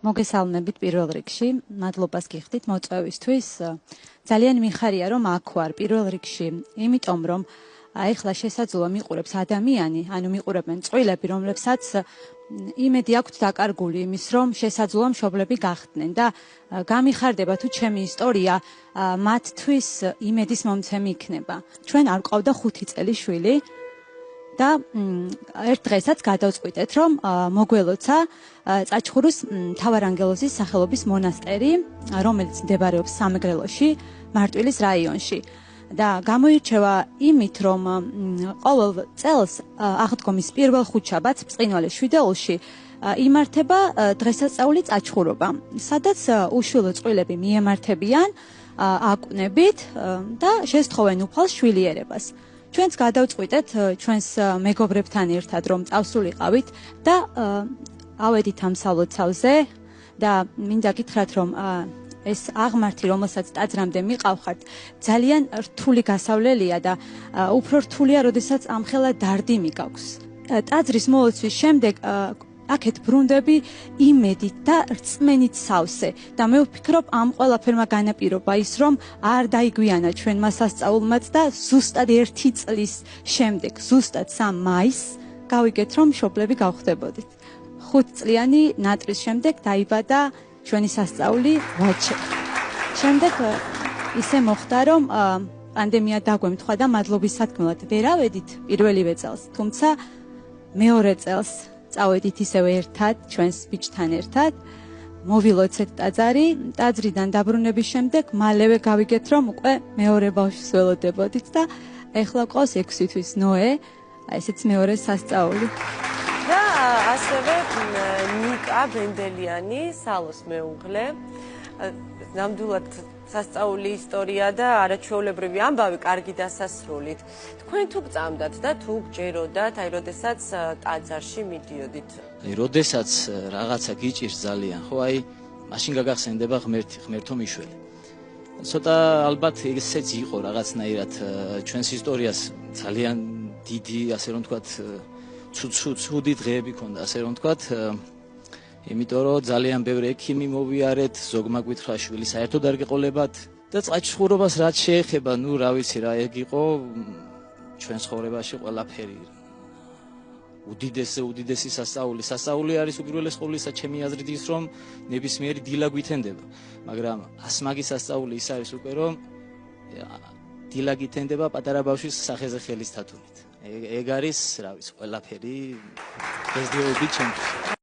მოგესალმებით პირველ რიგში, მადლობას გიხდით მოწვევისთვის. ძალიან მიხარია რომ აქ ვარ პირველ რიგში, იმიტომ რომ ეხლა შესაძლოა მიყურებს ადამიანი, ანუ მიყურებენ წყვილები, რომლებსაც იმედი აქვთ დაკარგული იმის, რომ შესაძლოა მშობლები გახდნენ და გამიხარდება თუ ჩემი ისტორია მათთვის იმედის მომცემი იქნება. ჩვენ არ ყავდა 5 წელი შვილი. და ერთ დღესაც გადავწყვიტეთ, რომ მოგველოცა წაჩხურის მთავარანგელოზის სახელობის მონასტერი, რომელიც მდებარეობს სამეგრელოში, მარტვილის რაიონში. და გამოირჩევა იმით, რომ ყოველ წელს აღდგომის პირველ ხუთშაბათს ბრწყინვალე შვიდეულში იმართება დღესასწაული წაჩხურობა, სადაც უშვილო წყვილები მიემართებიან აკვნებით და შესთხოვენ უფალს შვილიერებას. ჩვენც გადავწყვიტეთ ჩვენს მეგობრებთან ერთად რომ წავსულიყავით და ავედით ამ სალოცავზე და მინდა გითხრათ რომ ეს აღმართი რომელსაც ტაძრამდე მიყავხართ ძალიან რთული გასავლელია და უფრო რთულია როდესაც ამხელა დარდი მიგაქვს. ტაძრის მოლოცვის შემდეგ აქეთ ბრუნდები იმედით და რწმენით სავსე და მე ვფიქრობ ამ ყველაფერმა განაპირობა ის რომ არ დაიგვიანა ჩვენმა სასწაულმაც და ზუსტად 1 წლის შემდეგ ზუსტად 3 მაისს გავიგეთ რომ მშობლები გავხდებოდით. 5 წლიანი ნატრის შემდეგ დაიბადა ჩვენი სასწაული ვაჩე. შემდეგ ისე მოხდა რომ პანდემია დაგვემთხვა და მადლობის სათქმელად ვერ ავედით პირველივე წელს, თუმცა მეორე წელს წავედით ისევე ერთად, ჩვენს ბიჭთან ერთად, მოვილოცეთ ტაძარი, ტაძრიდან დაბრუნების შემდეგ მალევე გავიგეთ, რომ უკვე მეორე ბავშვს ველოდებოდით და ეხლა ყავს 6 თვის ნოე, ესეც მეორე სასწაული. და ასევე ნიკა ბენდელიანი, სალოს მეუღლე, ნამდვილად სასწაული ისტორია და არაჩვეულებრივი ამბავი კარგი დასასრულით. თქვენ თუ გწამდათ და თუ გჯეროდათ, აი როდესაც ტაძარში მიდიოდით? აი როდესაც რაღაცა გიჭირს ძალიან, ხო აი მაშინ გაგახსენდება ღმერთო მიშველი. ცოტა ალბათ ესეც იყო რაღაცნაირად ჩვენს ისტორიას ძალიან დიდი, ასე რომ ვთქვათ, ცუდი დღეები ქონდა, ასე რომ ვთქვათ. იმიტომ რომ ძალიან ბევრი ექიმი მოვიარეთ, ზოგმა გვითხრა შვილი საერთოდ არ გეყოლებათ და წაჩხურობას რაც შეეხება, ნუ რა ვიცი რა ეგ იყო ჩვენ ცხოვრებაში ყველაფერი. უდიდესი სასწაული არის უპირველეს ყოვლისა ჩემი აზრით ის რომ ნებისმიერი დილა გვითენდება, მაგრამ ასმაგი სასწაული ის არის უკვე რომ დილა გითენდება პატარა ბავშვის სახეზე ხელის თათუნით. ეგ არის, რა ვიცი, ყველაფერი დღესდღეობით ჩემთვის.